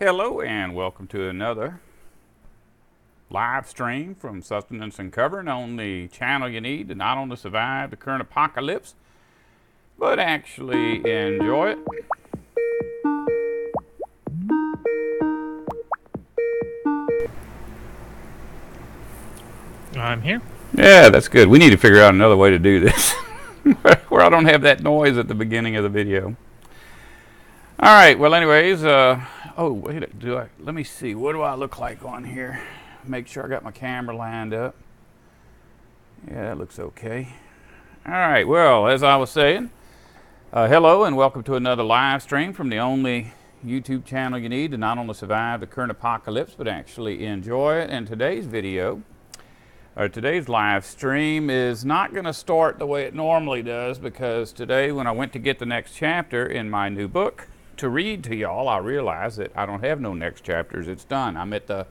Hello and welcome to another live stream from Sustenance and Covering on the channel you need to not only survive the current apocalypse, but actually enjoy it. I'm here. Yeah, that's good. We need to figure out another way to do this where I don't have that noise at the beginning of the video. All right, well anyways, let me see, what do I look like on here? Make sure I got my camera lined up. Yeah, that looks okay. All right, well, as I was saying, hello and welcome to another live stream from the only YouTube channel you need to not only survive the current apocalypse, but actually enjoy it. And today's video, or today's live stream, is not going to start the way it normally does, because today when I went to get the next chapter in my new book to read to y'all, I realized that I don't have no next chapters. It's done. I'm at the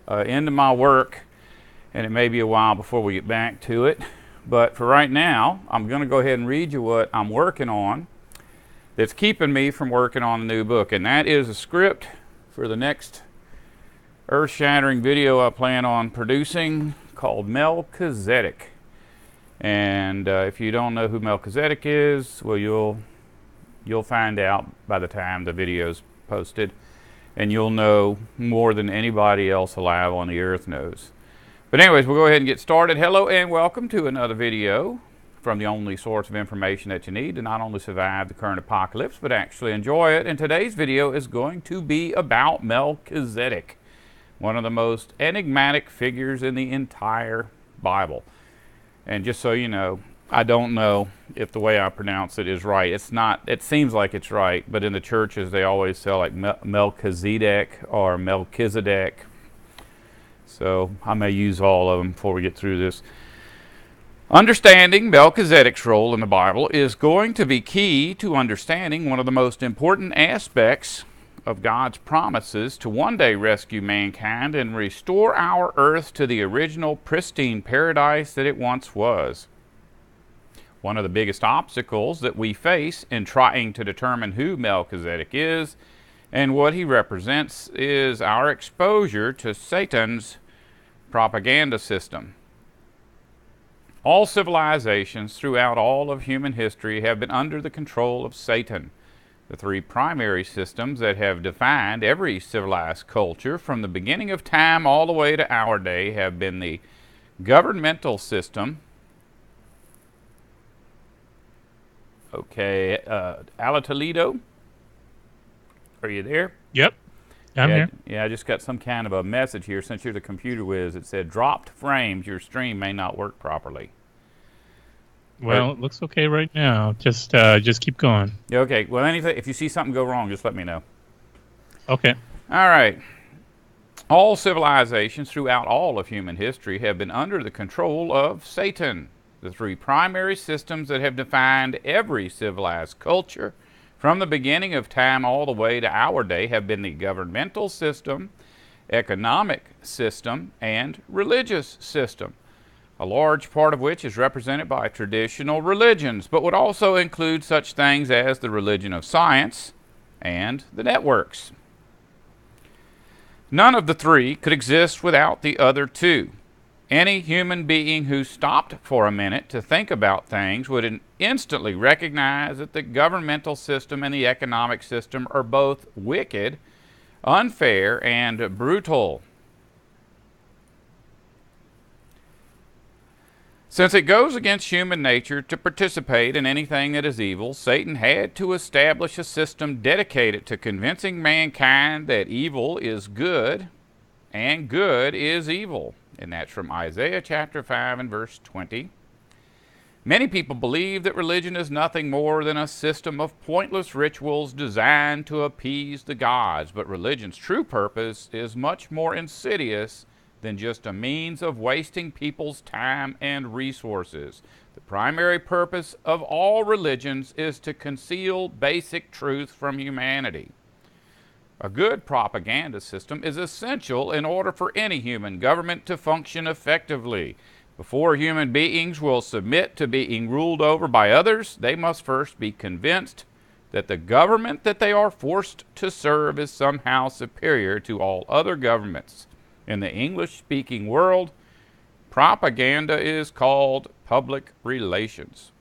end of my work, and it may be a while before we get back to it. But for right now, I'm going to go ahead and read you what I'm working on that's keeping me from working on the new book. And that is a script for the next earth-shattering video I plan on producing called Melchizedek. And if you don't know who Melchizedek is, well, you'll find out by the time the video's posted, and you'll know more than anybody else alive on the earth knows. But anyways, we'll go ahead and get started. Hello and welcome to another video from the only source of information that you need to not only survive the current apocalypse, but actually enjoy it. And today's video is going to be about Melchizedek, one of the most enigmatic figures in the entire Bible. And just so you know, I don't know if the way I pronounce it is right. It's not. It seems like it's right, but in the churches they always say like Melchizedek or Melchizedek. So I may use all of them before we get through this. Understanding Melchizedek's role in the Bible is going to be key to understanding one of the most important aspects of God's promises to one day rescue mankind and restore our earth to the original pristine paradise that it once was. One of the biggest obstacles that we face in trying to determine who Melchizedek is and what he represents is our exposure to Satan's propaganda system. All civilizations throughout all of human history have been under the control of Satan. The three primary systems that have defined every civilized culture from the beginning of time all the way to our day have been the governmental system. Okay, Ala Toledo, are you there? Yep, I'm here. Yeah, I just got some kind of a message here. Since you're the computer whiz, it said dropped frames, your stream may not work properly. Well, it looks okay right now. Just keep going. Okay, well, if you see something go wrong, just let me know. Okay. All right. All civilizations throughout all of human history have been under the control of Satan. The three primary systems that have defined every civilized culture from the beginning of time all the way to our day have been the governmental system, economic system, and religious system, a large part of which is represented by traditional religions, but would also include such things as the religion of science and the networks. None of the three could exist without the other two. Any human being who stopped for a minute to think about things would instantly recognize that the governmental system and the economic system are both wicked, unfair, and brutal. Since it goes against human nature to participate in anything that is evil, Satan had to establish a system dedicated to convincing mankind that evil is good and good is evil. And that's from Isaiah chapter 5 and verse 20. Many people believe that religion is nothing more than a system of pointless rituals designed to appease the gods, but religion's true purpose is much more insidious than just a means of wasting people's time and resources. The primary purpose of all religions is to conceal basic truth from humanity. A good propaganda system is essential in order for any human government to function effectively. Before human beings will submit to being ruled over by others, they must first be convinced that the government that they are forced to serve is somehow superior to all other governments. In the English-speaking world, propaganda is called public relations.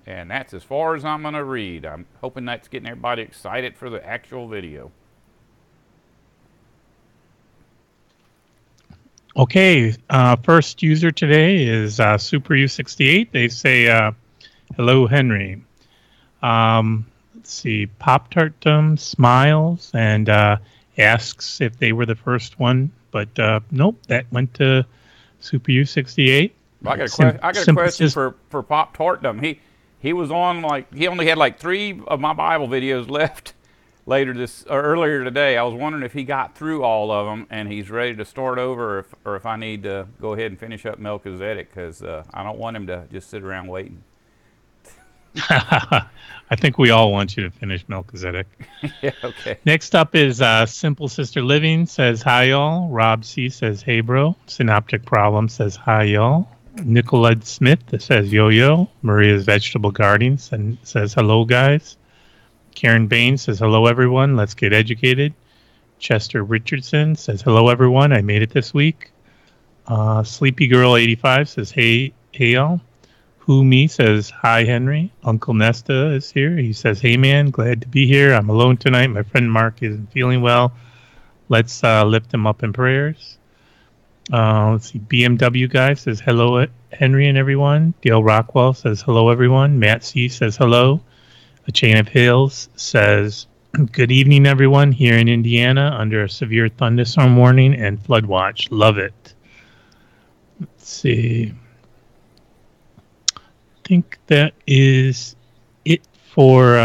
And that's as far as I'm going to read. I'm hoping that's getting everybody excited for the actual video. Okay, first user today is SuperU68. They say, hello, Henry. Let's see, Pop-Tartum smiles and asks if they were the first one, but nope, that went to SuperU68. I got a question for Pop Tartum. He was on he only had 3 of my Bible videos left earlier today. I was wondering if he got through all of them and he's ready to start over, or if I need to go ahead and finish up Melchizedek, because I don't want him to just sit around waiting. I think we all want you to finish Melchizedek. Yeah, okay. Next up is Simple Sister Living, says hi y'all. Rob C says hey bro. Synoptic Problem says hi y'all. Nicolette Smith says yo yo. Maria's Vegetable Garden says hello guys. Karen Bain says hello everyone, let's get educated. Chester Richardson says hello everyone, I made it this week. Sleepy Girl 85 says hey y'all. Who Me says hi Henry. Uncle Nesta is here. He says hey man, glad to be here. I'm alone tonight. My friend Mark isn't feeling well. Let's lift him up in prayers. Let's see. BMW guy says hello Henry and everyone. Dale Rockwell says hello everyone. Matt C says hello. A Chain of Hills says good evening everyone here in Indiana under a severe thunderstorm warning and flood watch. Love it. Let's see. I think that is it for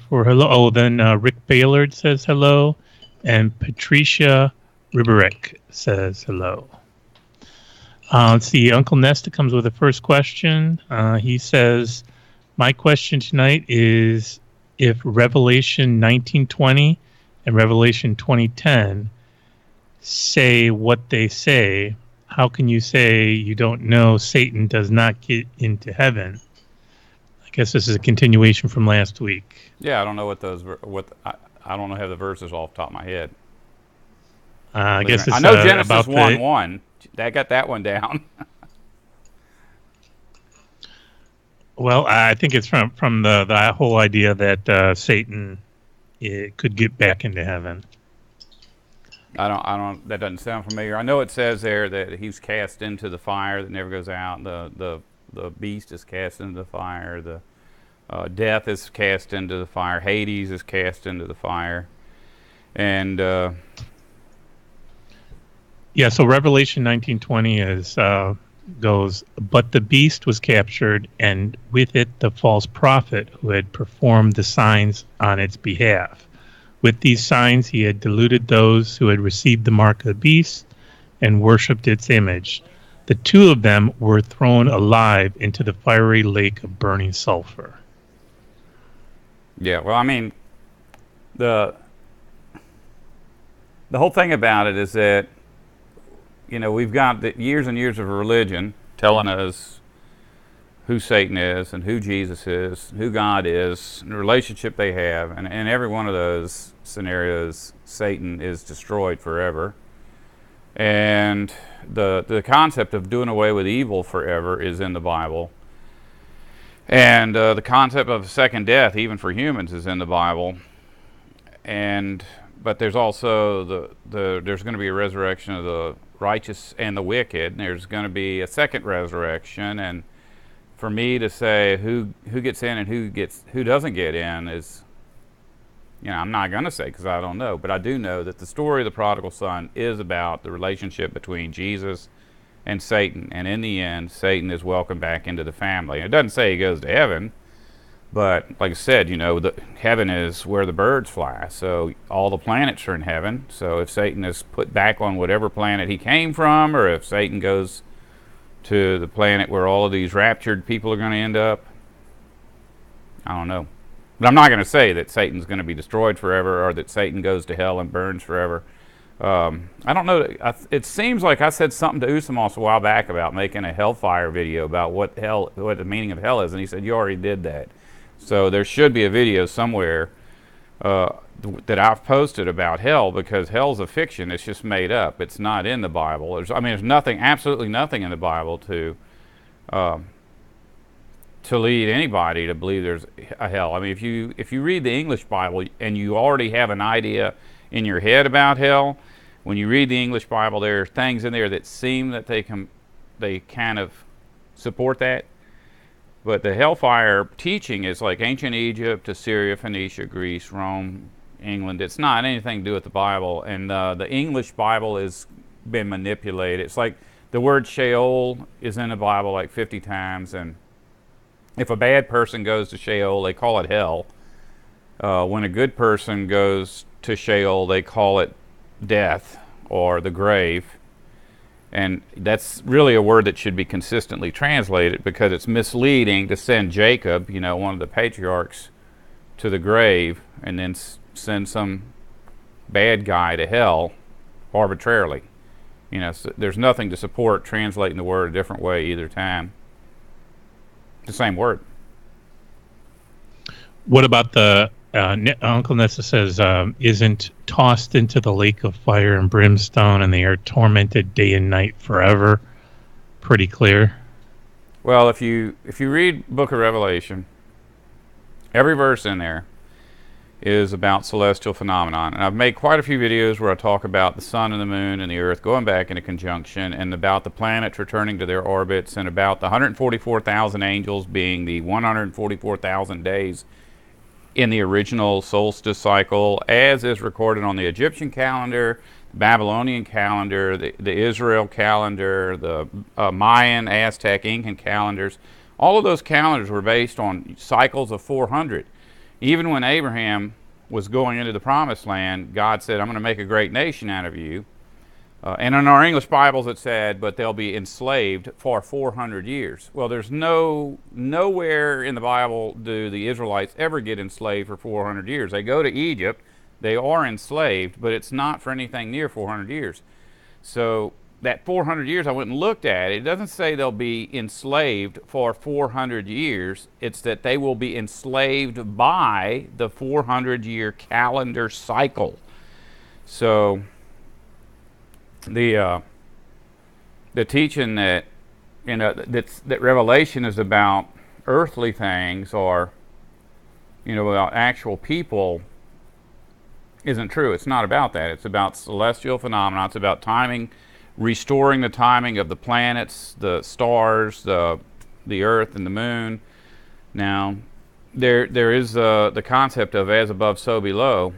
hello. Oh, then Rick Baylord says hello, and Patricia Riberek says hello. Let's see. Uncle Nesta comes with the first question. He says, "My question tonight is if Revelation 19:20 and Revelation 20:10 say what they say, how can you say you don't know Satan does not get into heaven?" I guess this is a continuation from last week. Yeah, I don't know I don't have the verses off the top of my head. I guess it's I know Genesis 1:1. That got that one down. Well, I think it's from the whole idea that Satan could get back into heaven. I don't. That doesn't sound familiar. I know it says there that he's cast into the fire that never goes out. The beast is cast into the fire. The death is cast into the fire. Hades is cast into the fire. And yeah. So Revelation 19:20 goes, but the beast was captured, and with it the false prophet who had performed the signs on its behalf. With these signs, he had deluded those who had received the mark of the beast and worshipped its image. The 2 of them were thrown alive into the fiery lake of burning sulfur. Yeah, well, I mean, the whole thing about it is that, we've got the years and years of religion telling us who Satan is and who Jesus is, and who God is, and the relationship they have. And in every one of those scenarios, Satan is destroyed forever. And the concept of doing away with evil forever is in the Bible. And the concept of second death, even for humans, is in the Bible. But there's also there's going to be a resurrection of the righteous and the wicked. And there's going to be a second resurrection, and for me to say who gets in and who doesn't get in is, I'm not going to say because I don't know, but I do know that the story of the prodigal son is about the relationship between Jesus and Satan, and in the end, Satan is welcomed back into the family. And it doesn't say he goes to heaven, but like I said, heaven is where the birds fly, so all the planets are in heaven. So if Satan is put back on whatever planet he came from, or if Satan goes to the planet where all of these raptured people are going to end up, I don't know. But I'm not going to say that Satan's going to be destroyed forever, or that Satan goes to hell and burns forever. I don't know. It seems like I said something to Usamos a while back about making a hellfire video about what the meaning of hell is, and he said, you already did that. So there should be a video somewhere that I've posted about hell, because hell's a fiction. It's just made up. It's not in the Bible. There's nothing, absolutely nothing in the Bible to lead anybody to believe there's a hell. I mean, if you read the English Bible and you already have an idea in your head about hell, when you read the English Bible, there are things in there that seem that they kind of support that. But the hellfire teaching is like ancient Egypt, Assyria, Phoenicia, Greece, Rome, England. It's not anything to do with the Bible. And the English Bible has been manipulated. It's like the word Sheol is in the Bible like 50 times. And if a bad person goes to Sheol, they call it hell. When a good person goes to Sheol, they call it death or the grave. And that's really a word that should be consistently translated, because it's misleading to send Jacob, one of the patriarchs, to the grave and then send some bad guy to hell arbitrarily. So there's nothing to support translating the word a different way either time. The same word. What about the Uncle Nessa says, isn't tossed into the lake of fire and brimstone, and they are tormented day and night forever? Pretty clear. Well, if you read Book of Revelation, every verse in there is about celestial phenomenon. And I've made quite a few videos where I talk about the sun and the moon and the earth going back into conjunction, and about the planets returning to their orbits, and about the 144,000 angels being the 144,000 days in the original solstice cycle, as is recorded on the Egyptian calendar, the Babylonian calendar, the Israel calendar, the Mayan, Aztec, Incan calendars. All of those calendars were based on cycles of 400. Even when Abraham was going into the promised land, God said, I'm going to make a great nation out of you. And in our English Bibles it said, but they'll be enslaved for 400 years. Well, there's nowhere in the Bible do the Israelites ever get enslaved for 400 years. They go to Egypt, they are enslaved, but it's not for anything near 400 years. So that 400 years, I went and looked at it. It doesn't say they'll be enslaved for 400 years. It's that they will be enslaved by the 400-year calendar cycle. So the teaching that that Revelation is about earthly things, or about actual people, isn't true. It's not about that. It's about celestial phenomena. It's about timing, restoring the timing of the planets, the stars, the earth and the moon. Now there is the concept of as above so below,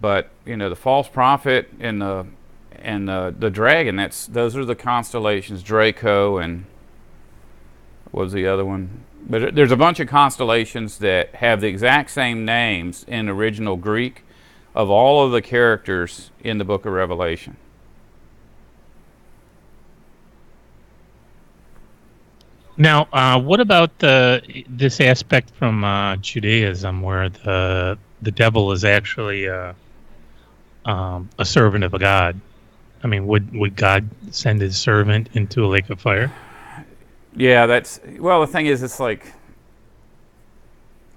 but the false prophet and the dragon, those are the constellations, Draco, and what was the other one? But there's a bunch of constellations that have the exact same names in original Greek of all of the characters in the book of Revelation. Now, what about this aspect from Judaism, where the devil is actually a servant of a god? I mean, would God send his servant into a lake of fire? Yeah, the thing is, it's like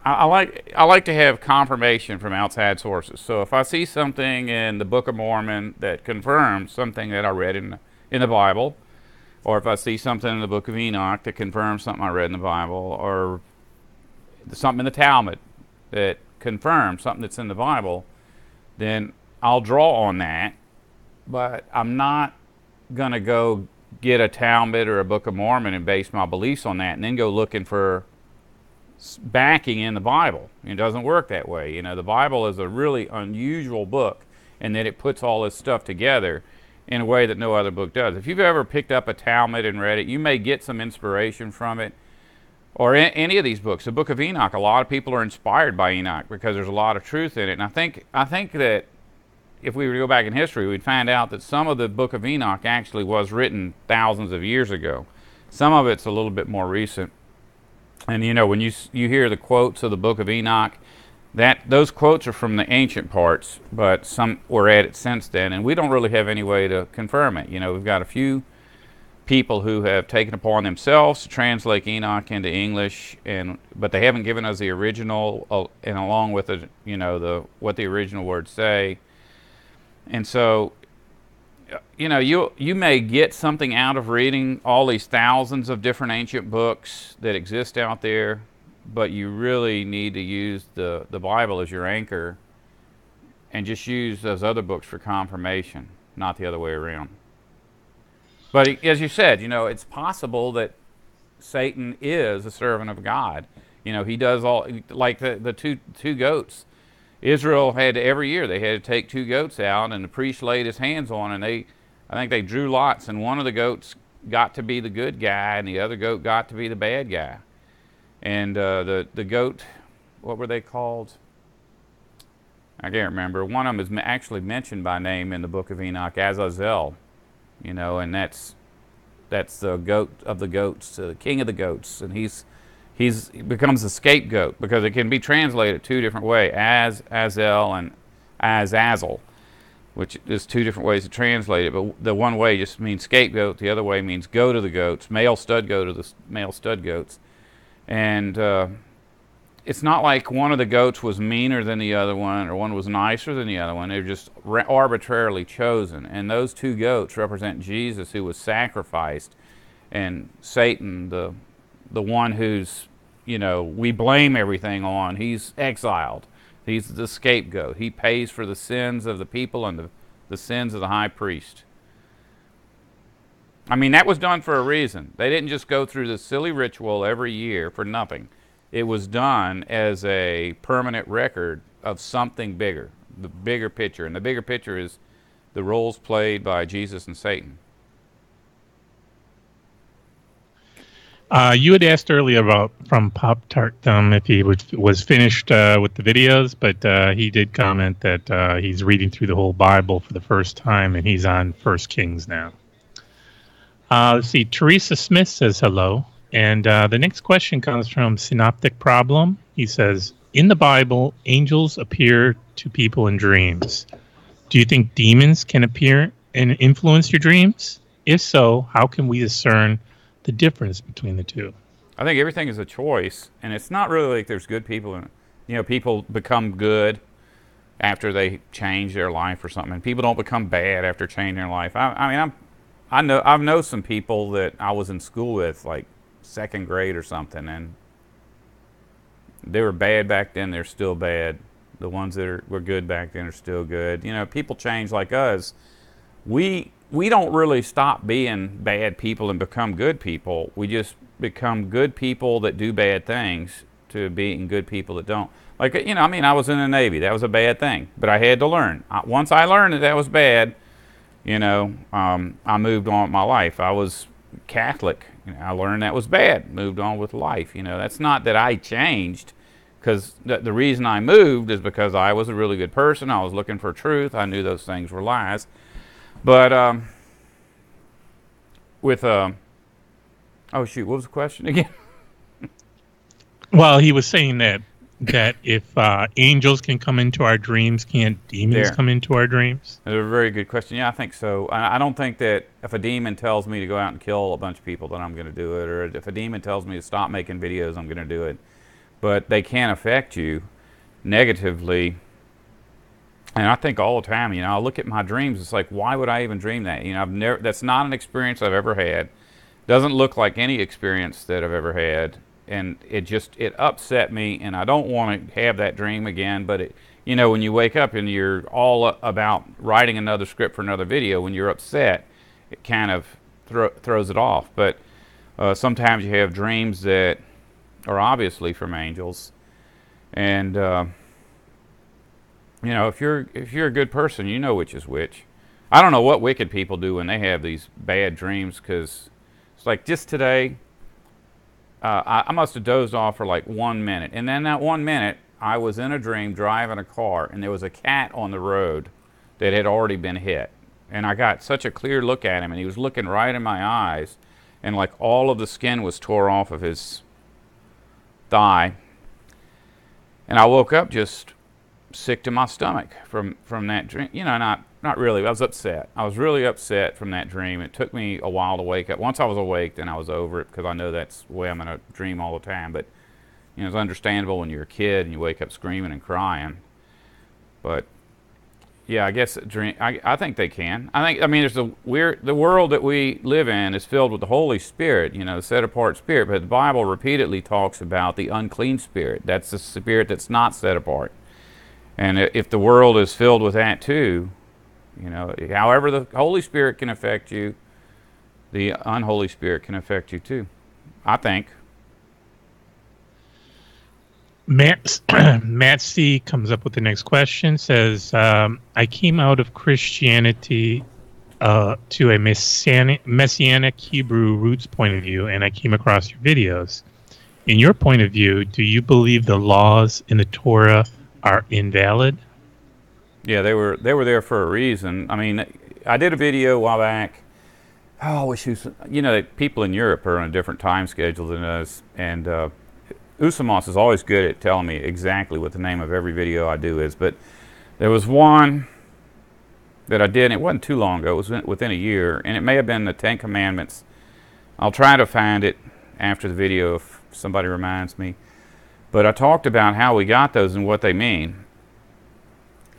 I like to have confirmation from outside sources. So if I see something in the Book of Mormon that confirms something that I read in the Bible, or if I see something in the Book of Enoch that confirms something I read in the Bible, or something in the Talmud that confirms something that's in the Bible, then I'll draw on that. But I'm not going to go get a Talmud or a Book of Mormon and base my beliefs on that and then go looking for backing in the Bible. It doesn't work that way. The Bible is a really unusual book, and that it puts all this stuff together in a way that no other book does. If you've ever picked up a Talmud and read it, you may get some inspiration from it, or any of these books. The Book of Enoch, a lot of people are inspired by Enoch because there's a lot of truth in it. And I think that if we were to go back in history, we'd find out that some of the Book of Enoch actually was written thousands of years ago. Some of it's a little bit more recent. And when you hear the quotes of the Book of Enoch, those quotes are from the ancient parts, but some were added since then, and we don't really have any way to confirm it. We've got a few people who have taken upon themselves to translate Enoch into English, but they haven't given us the original, and along with it, what the original words say. And so, you may get something out of reading all these thousands of different ancient books that exist out there, but you really need to use the Bible as your anchor, and just use those other books for confirmation, not the other way around. But as you said, it's possible that Satan is a servant of God. He does all, like the two goats. Israel had, every year they had to take 2 goats out, and the priest laid his hands on, and I think they drew lots, and one of the goats got to be the good guy, and the other goat got to be the bad guy. And the goat, what were they called? I can't remember. One of them is actually mentioned by name in the book of Enoch, Azazel. And that's the goat of the goats, the king of the goats, and he becomes the scapegoat, because it can be translated 2 different ways, Azel and Azazel, which is 2 different ways to translate it. But the one way just means scapegoat, the other way means goat of the goats, male stud goat of the male stud goats. And it's not like one of the goats was meaner than the other one, or one was nicer than the other one. They're just arbitrarily chosen. And those 2 goats represent Jesus, who was sacrificed, and Satan, the one who's, we blame everything on. He's exiled. He's the scapegoat. He pays for the sins of the people and the sins of the high priest. I mean, that was done for a reason. They didn't just go through this silly ritual every year for nothing. It was done as a permanent record of something bigger, the bigger picture. And the bigger picture is the roles played by Jesus and Satan. You had asked earlier from Pop Tart if he was finished with the videos, but he did comment that he's reading through the whole Bible for the first time, and he's on 1 Kings now. Let's see. Teresa Smith says hello. And the next question comes from Synoptic Problem. He says, in the Bible, angels appear to people in dreams. Do you think demons can appear and influence your dreams? If so, how can we discern the difference between the two? I think everything is a choice, and it's not really like there's good people in it. People become good after they change their life or something, and people don't become bad after changing their life. I've known some people that I was in school with, like 2nd grade or something, and they were bad back then. They're still bad. The ones that were good back then are still good. People change like us. We don't really stop being bad people and become good people. We just become good people that do bad things to being good people that don't. Like, I was in the Navy. That was a bad thing, but I had to learn. Once I learned that was bad, I moved on with my life. I was Catholic. I learned that was bad. Moved on with life. That's not that I changed, because the reason I moved is because I was a really good person. I was looking for truth. I knew those things were lies. But oh shoot, what was the question again? Well, he was saying that if angels can come into our dreams, can't demons come into our dreams? That's a very good question. Yeah, I think so. I don't think that if a demon tells me to go out and kill a bunch of people, then I'm going to do it. Or if a demon tells me to stop making videos, I'm going to do it. But they can affect you negatively. And I think all the time, I look at my dreams, it's like, why would I even dream that? That's not an experience I've ever had. Doesn't look like any experience that I've ever had. And it upset me, and I don't want to have that dream again. But when you wake up and you're all about writing another script for another video, when you're upset, it kind of throws it off. But sometimes you have dreams that are obviously from angels, and if you're a good person, you know which is which. I don't know what wicked people do when they have these bad dreams, because it's like just today. I must have dozed off for like 1 minute. And then that 1 minute, I was in a dream driving a car, and there was a cat on the road that had already been hit. And I got such a clear look at him, and he was looking right in my eyes, and like all of the skin was tore off of his thigh. And I woke up just sick to my stomach from that dream. not really, I was upset. I was really upset from that dream. It took me a while to wake up. Once I was awake, then I was over it, because I know that's the way I'm going to dream all the time. But, you know, it's understandable when you're a kid and you wake up screaming and crying. But, yeah, I guess I think they can. I mean, the world that we live in is filled with the Holy Spirit, you know, the set apart spirit. But the Bible repeatedly talks about the unclean spirit. That's the spirit that's not set apart. And if the world is filled with that too, you know, however the Holy Spirit can affect you, the unholy spirit can affect you too, I think. Matt C. comes up with the next question, says, I came out of Christianity to a messianic Hebrew roots point of view, and I came across your videos. In your point of view, do you believe the laws in the Torah are invalid? Yeah, they were there for a reason. I mean, I did a video a while back. Oh, I wish you know, people in Europe are on a different time schedule than us, and Usamos is always good at telling me exactly what the name of every video I do is. But there was one that I did, and it wasn't too long ago. It was within a year, and it may have been the Ten Commandments. I'll try to find it after the video if somebody reminds me. But I talked about how we got those and what they mean.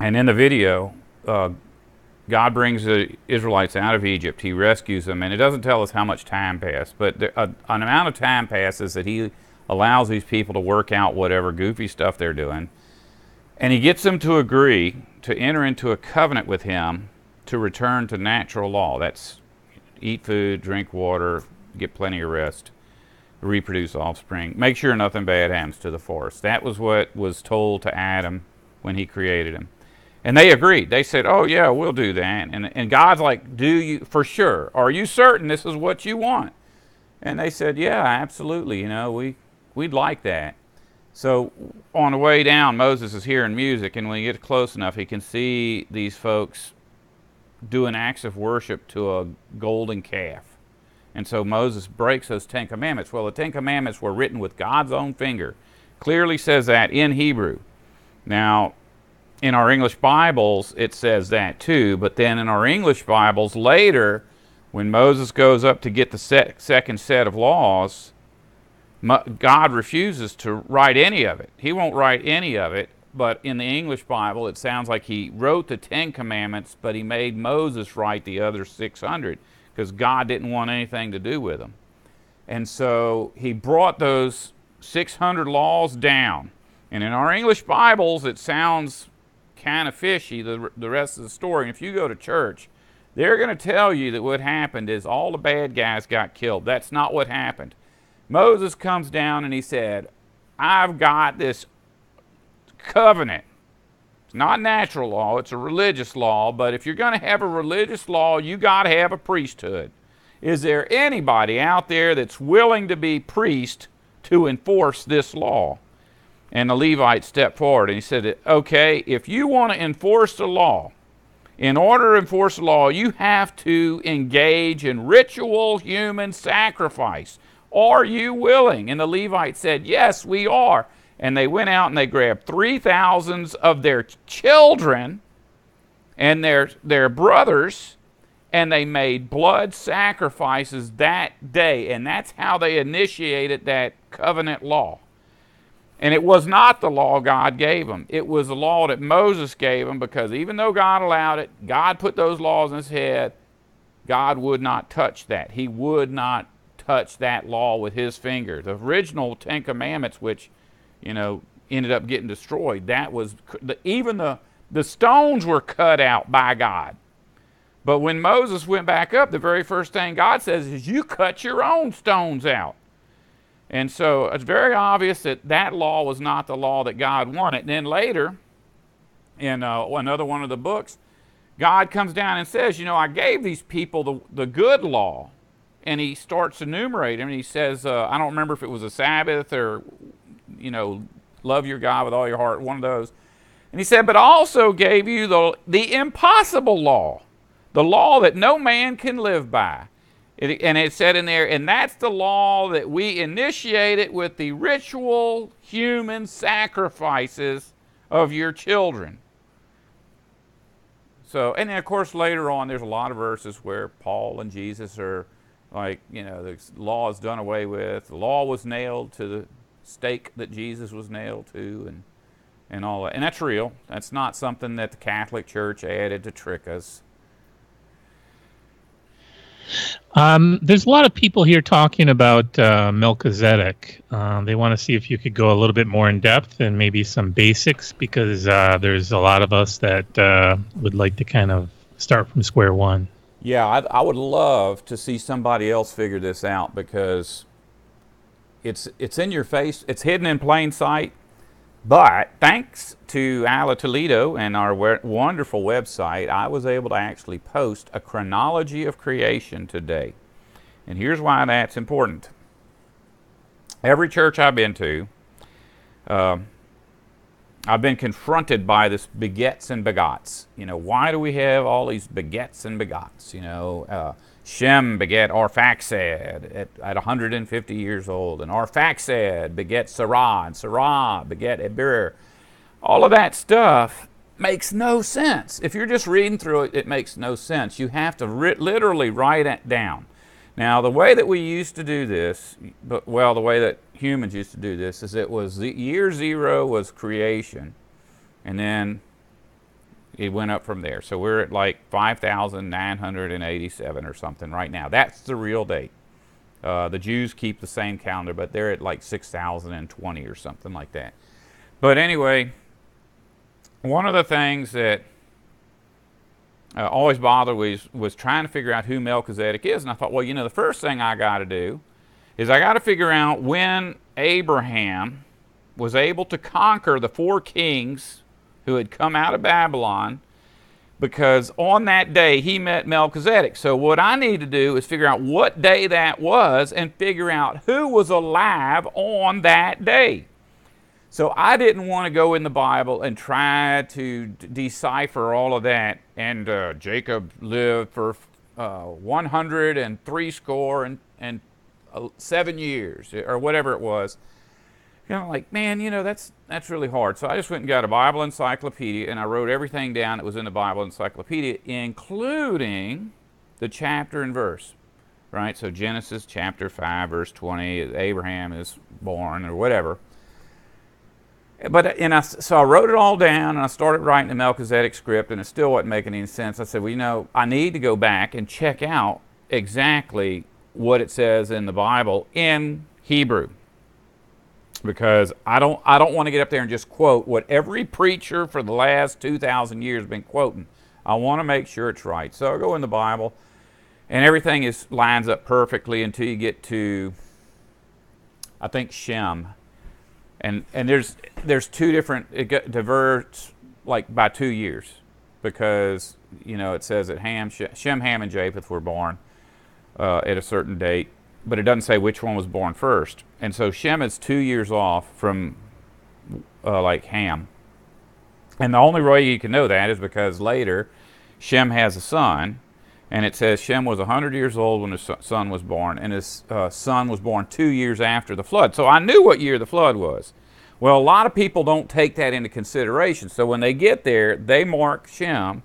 And in the video, God brings the Israelites out of Egypt. He rescues them, and it doesn't tell us how much time passed, but an amount of time passes that he allows these people to work out whatever goofy stuff they're doing, and he gets them to agree to enter into a covenant with him to return to natural law. That's eat food, drink water, get plenty of rest, reproduce offspring, make sure nothing bad happens to the forest. That was what was told to Adam when he created him. And they agreed. They said, oh, yeah, we'll do that. And God's like, do you, for sure, are you certain this is what you want? And they said, yeah, absolutely, you know, we'd like that. So on the way down, Moses is hearing music, and when he gets close enough, he can see these folks doing acts of worship to a golden calf. And so Moses breaks those Ten Commandments. Well, the Ten Commandments were written with God's own finger. Clearly says that in Hebrew. Now, in our English Bibles, it says that too, but then in our English Bibles later, when Moses goes up to get the second set of laws, God refuses to write any of it. He won't write any of it, but in the English Bible, it sounds like he wrote the Ten Commandments, but he made Moses write the other 600, because God didn't want anything to do with them. And so he brought those 600 laws down. And in our English Bibles, it sounds kind of fishy, the rest of the story. And if you go to church, they're going to tell you that what happened is all the bad guys got killed. That's not what happened. Moses comes down and he said, I've got this covenant. It's not natural law, it's a religious law, but if you're going to have a religious law, you got to have a priesthood. Is there anybody out there that's willing to be priest to enforce this law? And the Levite stepped forward and he said, okay, if you want to enforce the law, in order to enforce the law, you have to engage in ritual human sacrifice. Are you willing? And the Levite said, yes, we are. And they went out and they grabbed 3,000 of their children and their brothers, and they made blood sacrifices that day. And that's how they initiated that covenant law. And it was not the law God gave them. It was the law that Moses gave them, because even though God allowed it, God put those laws in his head, God would not touch that. He would not touch that law with his finger. The original Ten Commandments, which, you know, ended up getting destroyed, that was, even the stones were cut out by God. But when Moses went back up, the very first thing God says is, you cut your own stones out. And so it's very obvious that that law was not the law that God wanted. And then later, in another one of the books, God comes down and says, you know, I gave these people the good law. And he starts enumerating, and he says, I don't remember if it was a Sabbath or, you know, love your God with all your heart, one of those. And he said, but I also gave you the impossible law, the law that no man can live by. And it said in there, and that's the law that we initiated with the ritual human sacrifices of your children. So, and then of course later on, there's a lot of verses where Paul and Jesus are like, the law is done away with. The law was nailed to the stake that Jesus was nailed to, and all that. And that's real. That's not something that the Catholic Church added to trick us. There's a lot of people here talking about Melchizedek. They want to see if you could go a little bit more in depth and maybe some basics, because there's a lot of us that would like to kind of start from square one. Yeah, I would love to see somebody else figure this out, because it's in your face. It's hidden in plain sight. But thanks to Ala Toledo and our wonderful website, I was able to actually post a chronology of creation today. And here's why that's important. Every church I've been to, I've been confronted by this begets and begots. Why do we have all these begets and begots? Shem beget Arphaxad at 150 years old, and Arphaxad beget Sarah, and Sarah beget Eber. All of that stuff makes no sense. If you're just reading through it, it makes no sense. You have to literally write it down. Now, the way that we used to do this, the way that humans used to do this, is it was the year zero was creation, and then it went up from there. So we're at like 5,987 or something right now. That's the real date. The Jews keep the same calendar, but they're at like 6,020 or something like that. But anyway, one of the things that always bothered was trying to figure out who Melchizedek is. And I thought, well, the first thing I got to do is I got to figure out when Abraham was able to conquer the 4 kings who had come out of Babylon, because on that day he met Melchizedek. So what I need to do is figure out what day that was and figure out who was alive on that day. So I didn't want to go in the Bible and try to decipher all of that. And Jacob lived for 103 score and 7 years, or whatever it was. Like, man, that's really hard. So I just went and got a Bible encyclopedia, and I wrote everything down that was in the Bible encyclopedia, including the chapter and verse, right? So Genesis chapter 5, verse 20, Abraham is born, or whatever. So I wrote it all down, and I started writing the Melchizedek script, and it still wasn't making any sense. I said, well, I need to go back and check out exactly what it says in the Bible in Hebrew, because I don't want to get up there and just quote what every preacher for the last 2,000 years has been quoting. I want to make sure it's right. So I go in the Bible, and everything lines up perfectly until you get to, I think, Shem. And there's 2 different, it diverts like by 2 years, because it says that Shem, Ham, and Japheth were born at a certain date, but it doesn't say which one was born first. And so Shem is 2 years off from like Ham. And the only way you can know that is because later Shem has a son, and it says Shem was 100 years old when his son was born, and his son was born 2 years after the flood. So I knew what year the flood was. Well, a lot of people don't take that into consideration. So when they get there, they mark Shem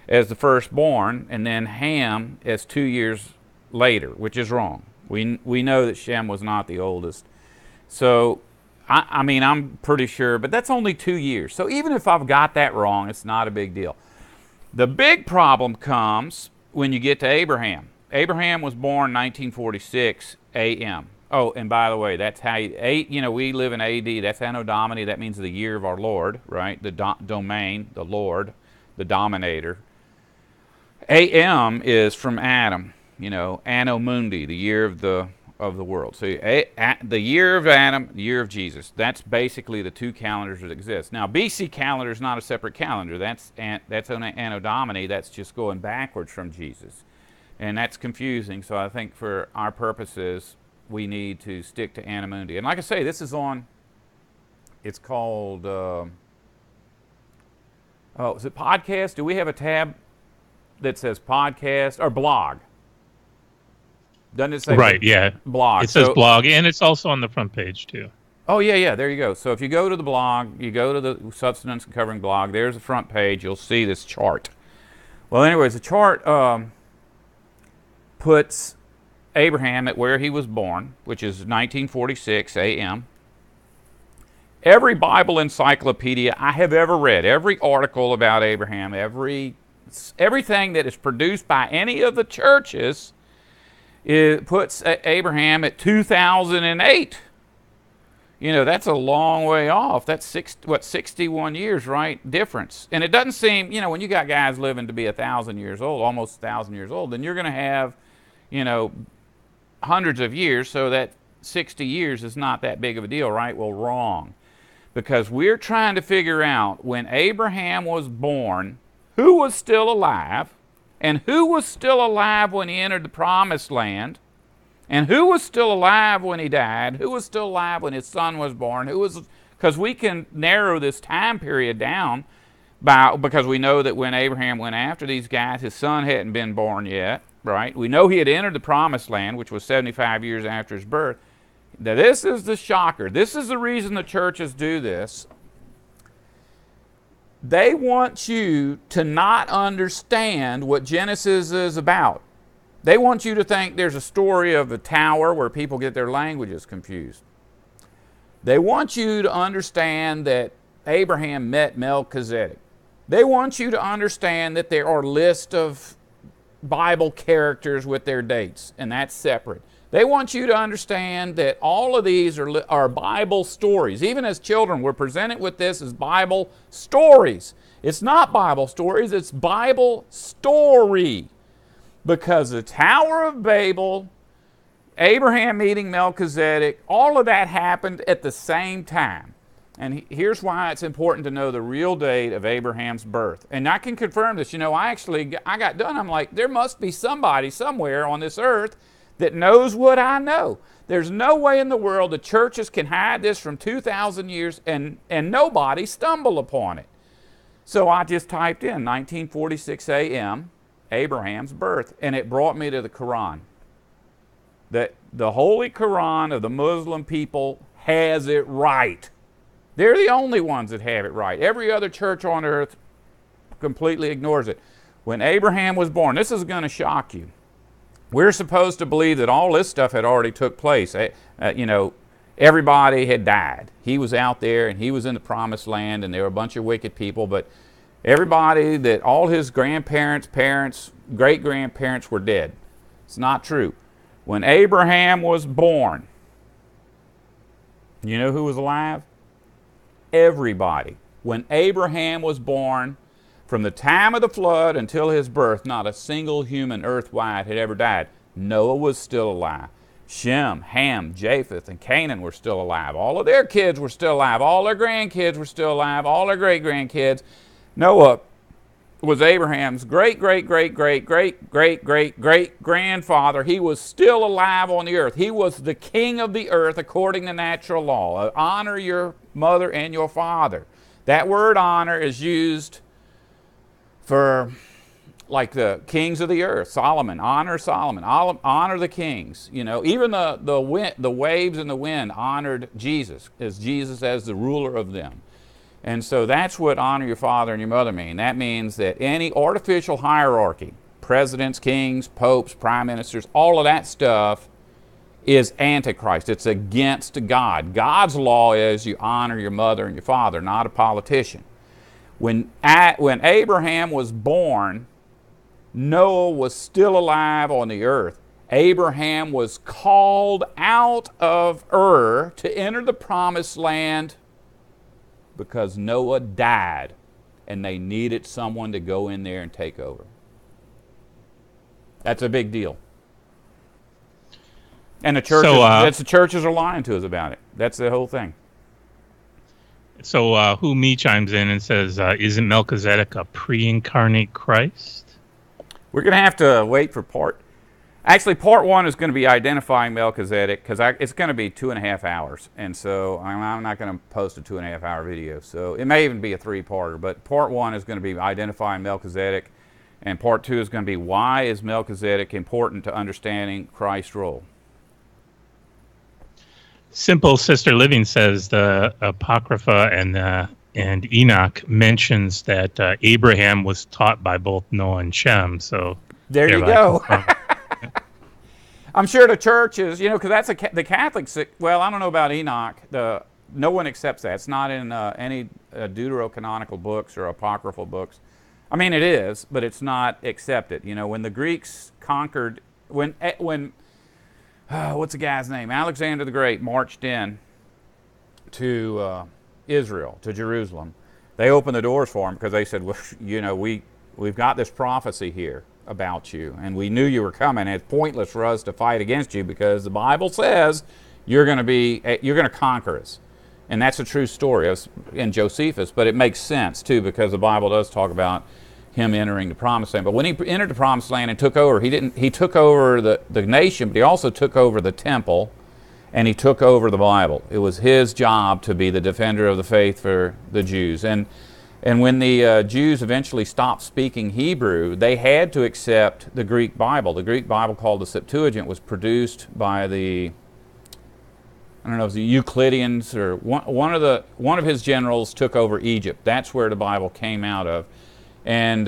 as the firstborn, and then Ham as 2 years later, which is wrong. We know that Shem was not the oldest. So, I mean, I'm pretty sure, but that's only 2 years. So even if I've got that wrong, it's not a big deal. The big problem comes when you get to Abraham. Abraham was born 1946 A.M. Oh, and by the way, that's how we live in A.D. That's Anno Domini. That means the year of our Lord, right? The domain, the Lord, the dominator. A.M. is from Adam. Anno Mundi, the year of the world. So the year of Adam, the year of Jesus. That's basically the 2 calendars that exist. Now, BC calendar is not a separate calendar. That's on Anno Domini. That's just going backwards from Jesus, and that's confusing. So I think for our purposes, we need to stick to Anno Mundi. And like I say, this is on. It's called. Is it podcast? Do we have a tab that says podcast or blog? Doesn't it say right? Yeah, blog. It says blog, and it's also on the front page too. Oh yeah, there you go. So if you go to the blog, you go to the substance and covering blog. There's the front page. You'll see this chart Well, anyways, the chart puts Abraham at where he was born, which is 1946 AM. Every Bible encyclopedia I have ever read, every article about Abraham, everything that is produced by any of the churches, it puts Abraham at 2008. You know, that's a long way off. That's 61 years, right? Difference. And it doesn't seem, you know, when you got guys living to be 1,000 years old, almost 1,000 years old, then you're going to have, you know, hundreds of years, so that 60 years is not that big of a deal, right? Well, wrong. Because we're trying to figure out when Abraham was born, who was still alive, and who was still alive when he entered the promised land, and who was still alive when he died, who was still alive when his son was born, because we can narrow this time period down because we know that when Abraham went after these guys, his son hadn't been born yet, right? We know he had entered the promised land, which was 75 years after his birth. Now, this is the shocker. This is the reason the churches do this. They want you to not understand what Genesis is about. They want you to think there's a story of a tower where people get their languages confused. They want you to understand that Abraham met Melchizedek. They want you to understand that there are lists of Bible characters with their dates, and that's separate. They want you to understand that all of these are Bible stories. Even as children, we're presented with this as Bible stories. It's not Bible stories, it's Bible story. Because the Tower of Babel, Abraham meeting Melchizedek, all of that happened at the same time. And here's why it's important to know the real date of Abraham's birth. And I can confirm this. You know, I got done. I'm like, there must be somebody somewhere on this earth that knows what I know. There's no way in the world the churches can hide this from 2,000 years and nobody stumble upon it. So I just typed in 1946 AM, Abraham's birth, and it brought me to the Quran. The Holy Quran of the Muslim people has it right. They're the only ones that have it right. Every other church on earth completely ignores it. When Abraham was born, this is going to shock you. We're supposed to believe that all this stuff had already took place. You know, everybody had died. He was out there and he was in the promised land and there were a bunch of wicked people, but everybody, that all his grandparents, parents, great-grandparents were dead. It's not true. When Abraham was born, you know who was alive? Everybody. When Abraham was born, from the time of the flood until his birth, not a single human earthwide had ever died. Noah was still alive. Shem, Ham, Japheth, and Canaan were still alive. All of their kids were still alive. All their grandkids were still alive. All their great-grandkids. Noah was Abraham's great-great-great-great-great-great-great-grandfather. He was still alive on the earth. He was the king of the earth according to natural law. Honor your mother and your father. That word honor is used for, like, the kings of the earth. Solomon, honor the kings. You know, even the waves and the wind honored Jesus as the ruler of them. And so that's what honor your father and your mother mean. That means that any artificial hierarchy, presidents, kings, popes, prime ministers, all of that stuff is antichrist. It's against God. God's law is you honor your mother and your father, not a politician. When Abraham was born, Noah was still alive on the earth. Abraham was called out of Ur to enter the promised land because Noah died and they needed someone to go in there and take over. That's a big deal. And the churches are lying to us about it. That's the whole thing. So Who Me chimes in and says, isn't Melchizedek a pre-incarnate Christ? We're going to have to wait for part 1 is going to be identifying Melchizedek, because it's going to be 2.5 hours. And so I'm not going to post a 2.5 hour video. So it may even be a 3-parter. But part 1 is going to be identifying Melchizedek. And part 2 is going to be why is Melchizedek important to understanding Christ's role. Simple Sister Living says the Apocrypha and the And Enoch mentions that Abraham was taught by both Noah and Shem. So There you thereby go. confirm- I'm sure the churches, because that's the Catholics. Well, I don't know about Enoch. No one accepts that. It's not in any deuterocanonical books or apocryphal books. I mean, it is, but it's not accepted. When the Greeks conquered, when what's the guy's name? Alexander the Great marched in to Israel, to Jerusalem. They opened the doors for him because they said, well, we've got this prophecy here about you, and we knew you were coming. It's pointless for us to fight against you because the Bible says you're going to conquer us, and that's a true story in Josephus. But it makes sense too because the Bible does talk about him entering the Promised Land. But when he entered the Promised Land and took over, he took over the nation, but he also took over the temple, and he took over the Bible. It was his job to be the defender of the faith for the Jews. And when the Jews eventually stopped speaking Hebrew, they had to accept the Greek Bible. The Greek Bible, called the Septuagint, was produced by I don't know, it was the Euclideans, or one of his generals took over Egypt. That's where the Bible came out of. And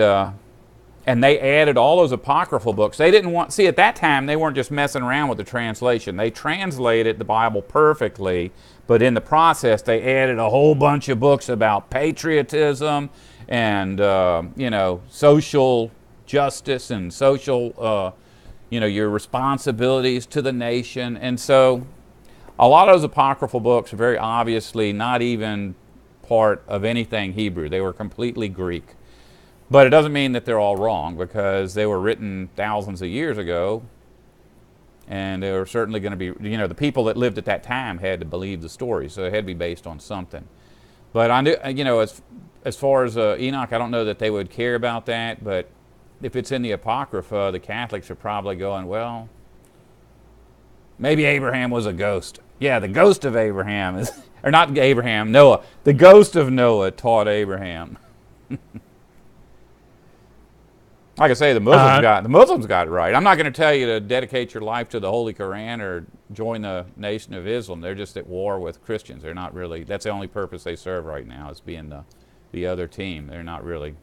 they added all those apocryphal books. They didn't at that time, they weren't just messing around with the translation. They translated the Bible perfectly, but in the process, they added a whole bunch of books about patriotism and, social justice and social, your responsibilities to the nation. And so a lot of those apocryphal books are very obviously not even part of anything Hebrew. They were completely Greek. But it doesn't mean that they're all wrong, because they were written thousands of years ago, and they were certainly going to be, the people that lived at that time had to believe the story, so it had to be based on something. But I knew, as far as Enoch, I don't know that they would care about that, but if it's in the Apocrypha, the Catholics are probably going, well, maybe Abraham was a ghost. Yeah, the ghost of Abraham is, or not Abraham, Noah. The ghost of Noah taught Abraham. Like I say, the Muslims got it right. I'm not going to tell you to dedicate your life to the Holy Quran or join the Nation of Islam. They're just at war with Christians. They're not really. That's the only purpose they serve right now, is being the other team. They're not really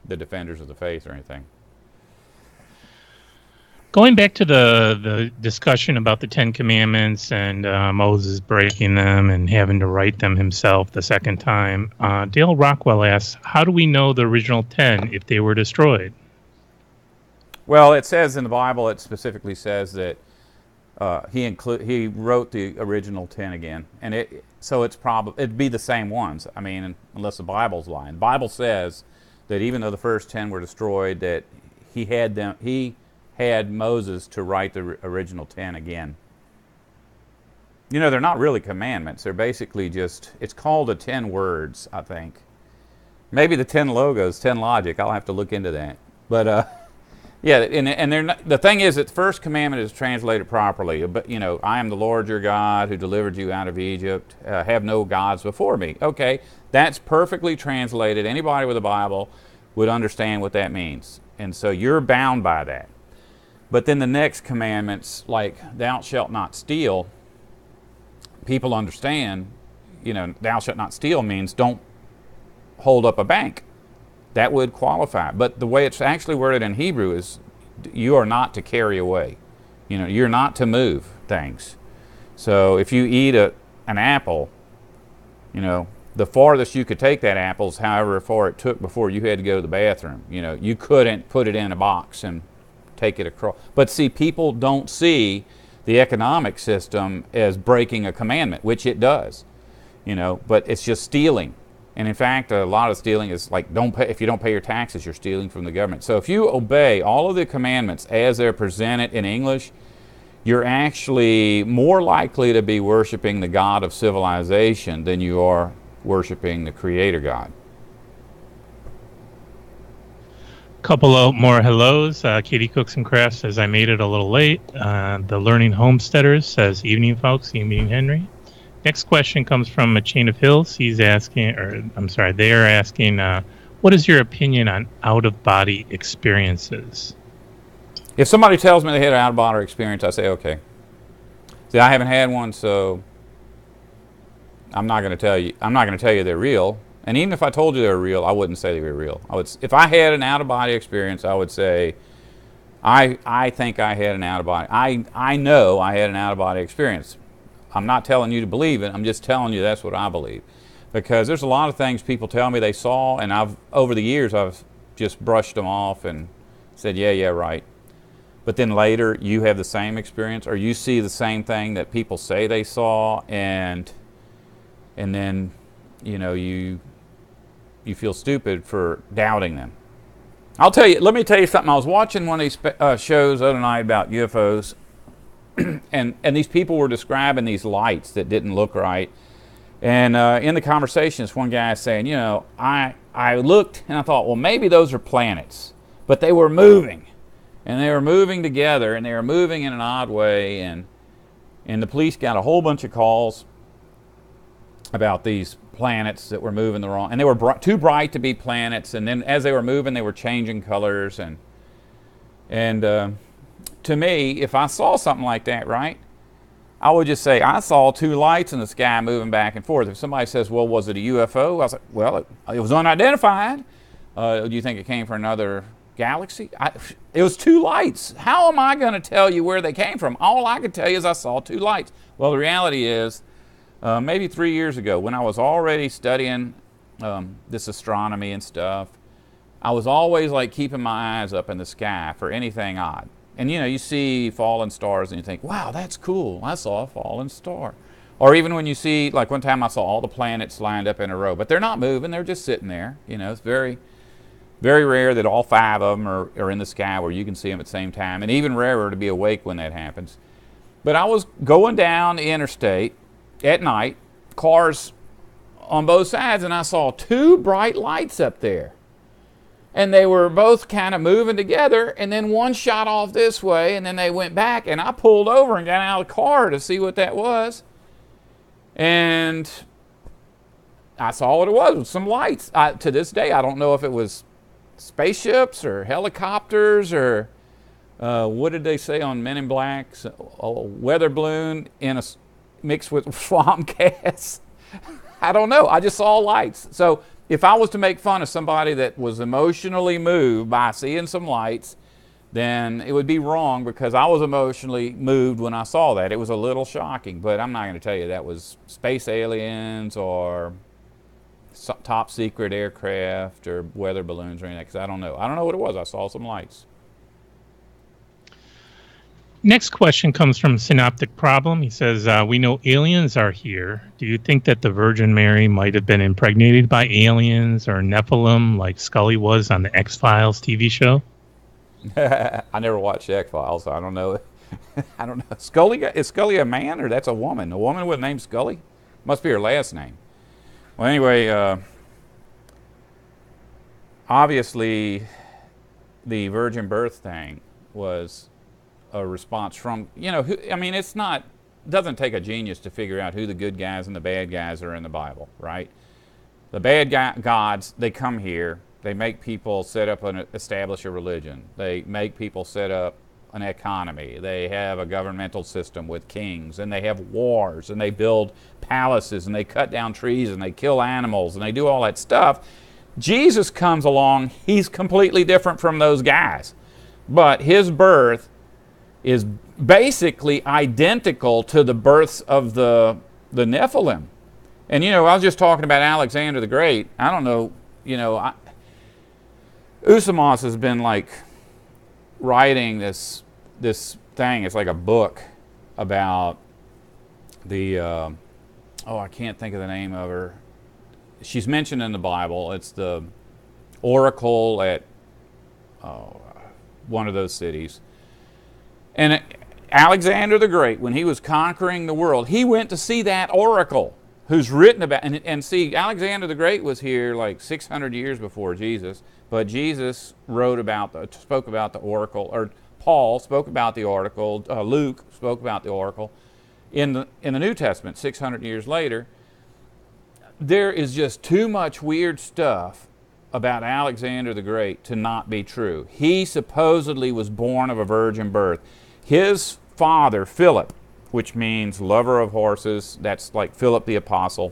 the defenders of the faith or anything. Going back to the discussion about the Ten Commandments and Moses breaking them and having to write them himself the second time, Dale Rockwell asks, how do we know the original 10 if they were destroyed? Well, it says in the Bible, it specifically says that he wrote the original 10 again, and so it'd be the same ones. I mean, unless the Bible's lying. The Bible says that even though the first 10 were destroyed, that he had Moses to write the original 10 again. They're not really commandments. They're basically it's called the 10 words, I think. Maybe the 10 logos, 10 logic. I'll have to look into that. But yeah, and they're not, the thing is that the first commandment is translated properly. But I am the Lord your God who delivered you out of Egypt. Have no gods before me. Okay, that's perfectly translated. Anybody with a Bible would understand what that means, and so you're bound by that. But then the next commandments, like thou shalt not steal, people understand. Thou shalt not steal means don't hold up a bank. That would qualify. But the way it's actually worded in Hebrew is you are not to carry away. You're not to move things. So if you eat an apple, the farthest you could take that apple is however far it took before you had to go to the bathroom. You couldn't put it in a box and take it across. But see, people don't see the economic system as breaking a commandment, which it does. But it's just stealing. And in fact, a lot of stealing is like, if you don't pay your taxes, you're stealing from the government. So if you obey all of the commandments as they're presented in English, you're actually more likely to be worshiping the God of civilization than you are worshiping the Creator God. Couple of more hellos. Katie Cooks and Crafts says, I made it a little late. The Learning Homesteaders says, evening, folks. Evening, Henry. Next question comes from a chain of hills. They're asking, what is your opinion on out-of-body experiences? If somebody tells me they had an out-of-body experience, I say, okay. See, I haven't had one, so I'm not going to tell you. I'm not going to tell you they're real. And even if I told you they were real, I wouldn't say they were real. If I had an out-of-body experience, I would say, I think I had an out-of-body. I know I had an out-of-body experience. I'm not telling you to believe it. I'm just telling you that's what I believe. Because there's a lot of things people tell me they saw, and over the years I've just brushed them off and said, yeah, right. But then later you have the same experience, or you see the same thing that people say they saw, and then you feel stupid for doubting them. Let me tell you something. I was watching one of these shows the other night about UFOs, and these people were describing these lights that didn't look right. And in the conversation, this one guy is saying, I looked and I thought, well, maybe those are planets. But they were moving. And they were moving together, and they were moving in an odd way. And the police got a whole bunch of calls about these planets that were moving the wrong. And they were too bright to be planets. And then as they were moving, they were changing colors. And to me, if I saw something like that, right, I would just say, I saw two lights in the sky moving back and forth. If somebody says, well, was it a UFO? I was like, well, it was unidentified. Do you think it came from another galaxy? It was two lights. How am I going to tell you where they came from? All I could tell you is I saw two lights. Well, the reality is, maybe 3 years ago, when I was already studying this astronomy and stuff, I was always like keeping my eyes up in the sky for anything odd. And you see fallen stars and you think, wow, that's cool. I saw a fallen star. Or even when you see, like one time I saw all the planets lined up in a row, but they're not moving, they're just sitting there. It's very, very rare that all 5 of them are in the sky where you can see them at the same time, and even rarer to be awake when that happens. But I was going down the interstate at night, cars on both sides, and I saw 2 bright lights up there. And they were both kind of moving together, and then one shot off this way, and then they went back, and I pulled over and got out of the car to see what that was. And I saw what it was, some lights. To this day, I don't know if it was spaceships or helicopters or what did they say on Men in Black? A weather balloon mixed with swamp gas. I don't know. I just saw lights. So if I was to make fun of somebody that was emotionally moved by seeing some lights, then it would be wrong, because I was emotionally moved when I saw that. It was a little shocking, but I'm not going to tell you that was space aliens or top secret aircraft or weather balloons or anything, because I don't know. I don't know what it was. I saw some lights. Next question comes from Synoptic Problem. He says, we know aliens are here. Do you think that the Virgin Mary might have been impregnated by aliens or Nephilim like Scully was on the X-Files TV show? I never watched X-Files, so I don't know. I don't know. Is Scully a man, or that's a woman? A woman with the name Scully? Must be her last name. Well, anyway, obviously the virgin birth thing was a response from, it doesn't take a genius to figure out who the good guys and the bad guys are in the Bible, right? The bad gods, they come here, they make people establish a religion, they make people set up an economy, they have a governmental system with kings, and they have wars, and they build palaces, and they cut down trees, and they kill animals, and they do all that stuff. Jesus comes along, he's completely different from those guys, but his birth is basically identical to the births of the Nephilim. And I was just talking about Alexander the Great. I don't know, Usamos has been like writing this thing. It's like a book about the I can't think of the name of her. She's mentioned in the Bible. It's the oracle at one of those cities. And Alexander the Great, when he was conquering the world, he went to see that oracle who's written about. And see, Alexander the Great was here like 600 years before Jesus, but Jesus spoke about the oracle, or Paul spoke about the oracle, Luke spoke about the oracle in the New Testament 600 years later. There is just too much weird stuff about Alexander the Great to not be true. He supposedly was born of a virgin birth. His father, Philip, which means lover of horses, that's like Philip the Apostle,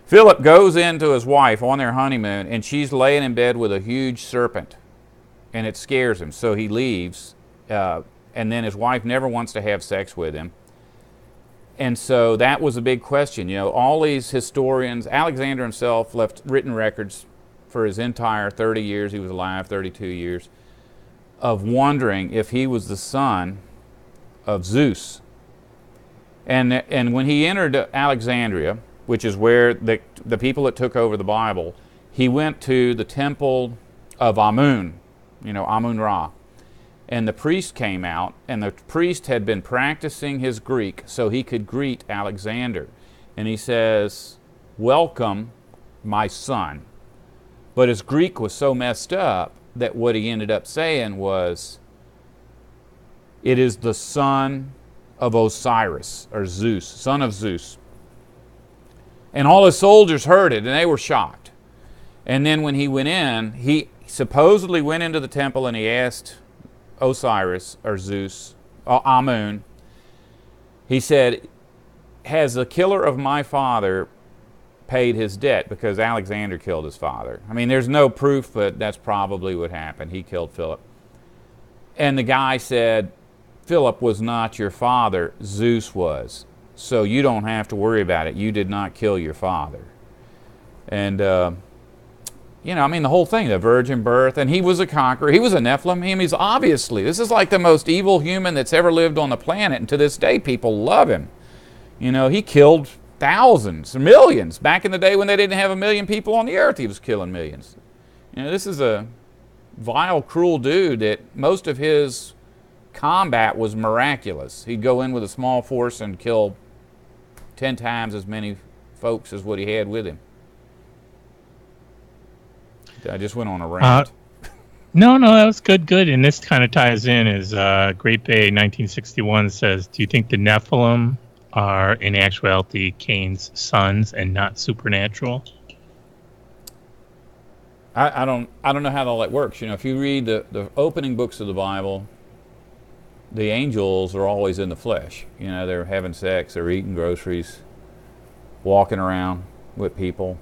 Philip goes into his wife on their honeymoon, and she's laying in bed with a huge serpent, and it scares him. So he leaves, and then his wife never wants to have sex with him. And so that was a big question. You know, all these historians, Alexander himself left written records for his entire 30 years, he was alive, 32 years, of wondering if he was the son of Zeus. And when he entered Alexandria, which is where the people that took over the Bible, he went to the temple of Amun, you know, Amun-Ra. And the priest came out, and the priest had been practicing his Greek so he could greet Alexander. And he says, "Welcome, my son." But his Greek was so messed up that what he ended up saying was, "It is the son of Osiris," or Zeus, son of Zeus. And all his soldiers heard it, and they were shocked. And then when he went in, he supposedly went into the temple and he asked Osiris, or Zeus, Amun, he said, "Has the killer of my father paid his debt?" Because Alexander killed his father. I mean, there's no proof, but that's probably what happened. He killed Philip. And the guy said, "Philip was not your father, Zeus was. So you don't have to worry about it. You did not kill your father." And, you know, I mean, the whole thing, the virgin birth, and he was a conqueror. He was a Nephilim. He's obviously, this is like the most evil human that's ever lived on the planet, and to this day, people love him. You know, he killed thousands, millions. Back in the day when they didn't have 1 million people on the earth, he was killing millions. You know, this is a vile, cruel dude that most of his combat was miraculous. He'd go in with a small force and kill 10 times as many folks as what he had with him. I just went on a rant. No, that was good. And this kind of ties in as Great Bay 1961 says, "Do you think the Nephilim are in actuality Cain's sons and not supernatural?" I don't know how all that works. You know, if you read the opening books of the Bible, the angels are always in the flesh. You know, they're having sex, they're eating groceries, walking around with people.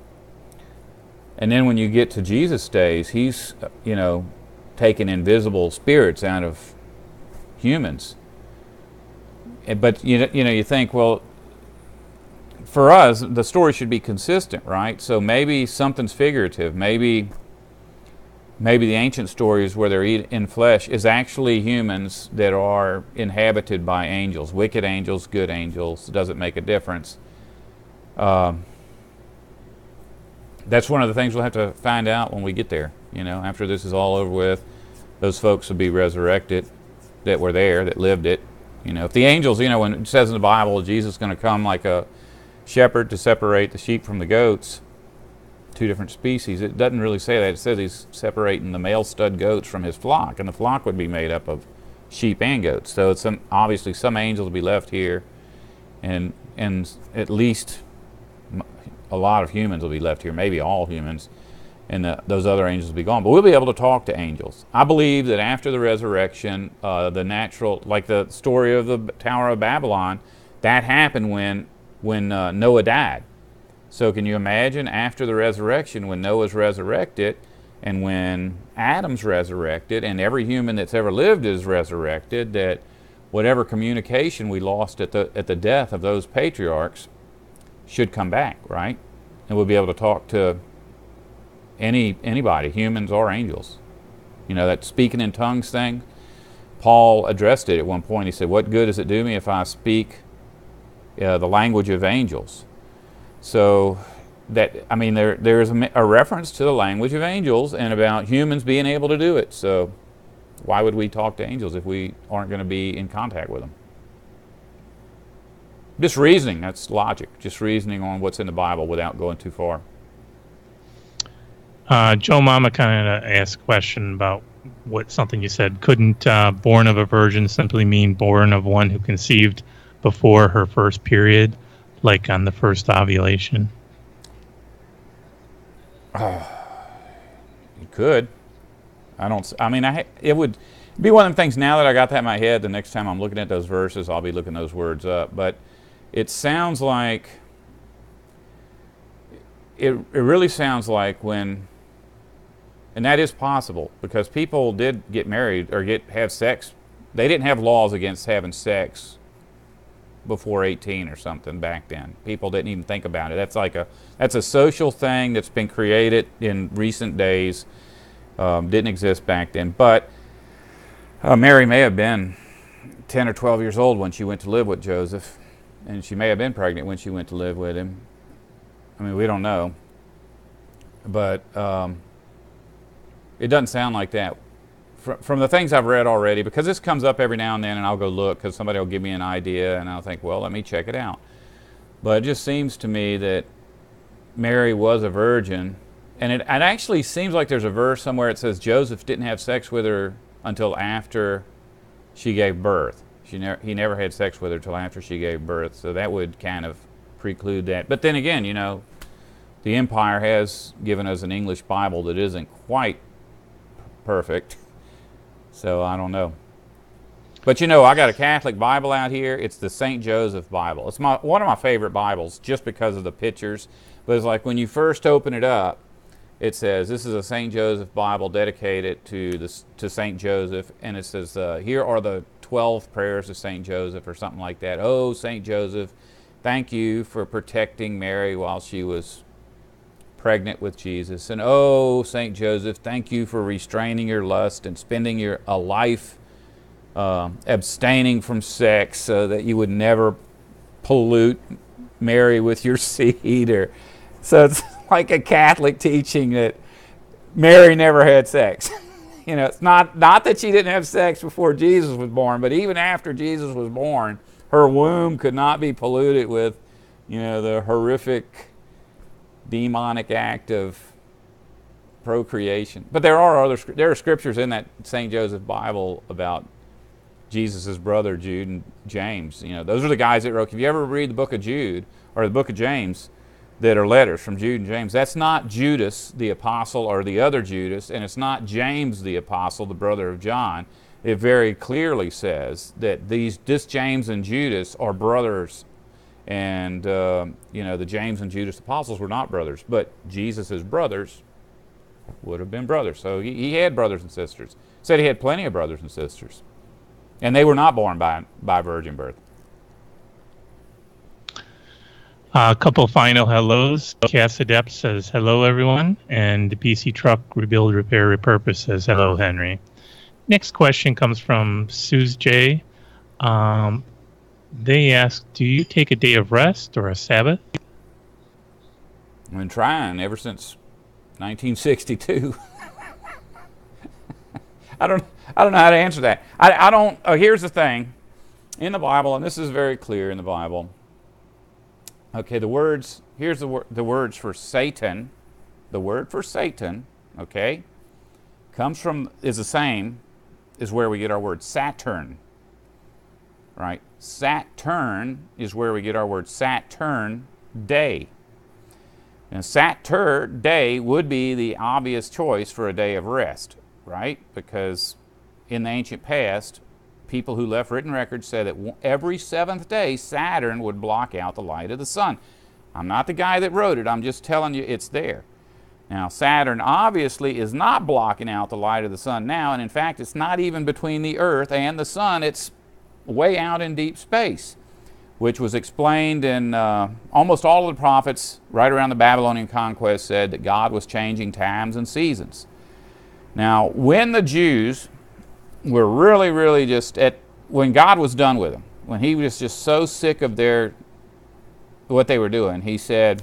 And then when you get to Jesus' days, he's, you know, taking invisible spirits out of humans. But, you know, you think, well, for us, the story should be consistent, right? So maybe something's figurative. Maybe the ancient stories where they're in flesh is actually humans that are inhabited by angels, wicked angels, good angels. It doesn't make a difference. That's one of the things we'll have to find out when we get there. You know, after this is all over with, those folks will be resurrected that were there, that lived it. You know, if the angels, you know, when it says in the Bible, Jesus is going to come like a shepherd to separate the sheep from the goats, two different species, it doesn't really say that. It says he's separating the male stud goats from his flock, and the flock would be made up of sheep and goats. So it's obviously some angels will be left here, and at least a lot of humans will be left here, maybe all humans, and those other angels will be gone. But we'll be able to talk to angels. I believe that after the resurrection, the natural, like the story of the Tower of Babylon, that happened when Noah died. So can you imagine after the resurrection, when Noah's resurrected, and when Adam's resurrected, and every human that's ever lived is resurrected, that whatever communication we lost at the death of those patriarchs should come back, right? And we'll be able to talk to anybody, humans or angels. You know, that speaking in tongues thing, Paul addressed it at one point. He said, "What good does it do me if I speak the language of angels?" So that, I mean, there is a reference to the language of angels and about humans being able to do it. So why would we talk to angels if we aren't going to be in contact with them? Just reasoning, that's logic. Just reasoning on what's in the Bible without going too far. Joe Mama kind of asked a question about something you said. Couldn't born of a virgin simply mean born of one who conceived before her first period, like on the first ovulation? You could. It would be one of the things. Now that I got that in my head, the next time I'm looking at those verses, I'll be looking those words up. But it sounds like it really sounds like when, and that is possible because people did get married or have sex. They didn't have laws against having sex before 18 or something back then. People didn't even think about it. That's a social thing that's been created in recent days. Didn't exist back then. But Mary may have been 10 or 12 years old when she went to live with Joseph, and she may have been pregnant when she went to live with him. I mean, we don't know. But it doesn't sound like that. From the things I've read already, because this comes up every now and then, and I'll go look because somebody will give me an idea, and I'll think, well, let me check it out. But it just seems to me that Mary was a virgin, and it actually seems like there's a verse somewhere that says Joseph didn't have sex with her until after she gave birth. He never had sex with her until after she gave birth, so that would kind of preclude that. But then again, you know, the Empire has given us an English Bible that isn't quite perfect. So I don't know. But you know, I got a Catholic Bible out here. It's the St. Joseph Bible. It's one of my favorite Bibles just because of the pictures. But it's like when you first open it up, it says, this is a St. Joseph Bible dedicated to St. Joseph. And it says, here are the 12 prayers of St. Joseph or something like that. Oh, St. Joseph, thank you for protecting Mary while she was pregnant with Jesus. And oh, St. Joseph, thank you for restraining your lust and spending a life abstaining from sex so that you would never pollute Mary with your seed. So it's like a Catholic teaching that Mary never had sex. You know, it's not that she didn't have sex before Jesus was born, but even after Jesus was born, her womb could not be polluted with, you know, the horrific demonic act of procreation. But there are scriptures in that St. Joseph Bible about Jesus' brother Jude and James. You know, those are the guys that wrote. If you ever read the book of Jude or the book of James, that are letters from Jude and James, that's not Judas the apostle or the other Judas, and it's not James the apostle, the brother of John. It very clearly says that this James and Judas are brothers. And, you know, the James and Judas apostles were not brothers, but Jesus' brothers would have been brothers. So he had brothers and sisters. Said he had plenty of brothers and sisters. And they were not born by virgin birth. A couple final hellos. Cass Adept says, hello, everyone. And the PC Truck Rebuild, Repair, Repurpose says, hello, Henry. Next question comes from Suze J. They ask, do you take a day of rest or a Sabbath? I've been trying ever since 1962. I don't know how to answer that. I don't. Here's the thing, in the Bible, and this is very clear in the Bible. Okay, the words. Here's the words for Satan. The word for Satan, okay, is the same as where we get our word Saturn. Right? Saturn is where we get our word Saturn day. And Saturn day would be the obvious choice for a day of rest, right? Because in the ancient past, people who left written records said that every seventh day Saturn would block out the light of the sun. I'm not the guy that wrote it, I'm just telling you it's there. Now, Saturn obviously is not blocking out the light of the sun now, and in fact, it's not even between the Earth and the sun. It's way out in deep space, which was explained in almost all of the prophets right around the Babylonian conquest said that God was changing times and seasons. Now, when the Jews were really just when God was done with them, when he was just so sick of what they were doing, he said,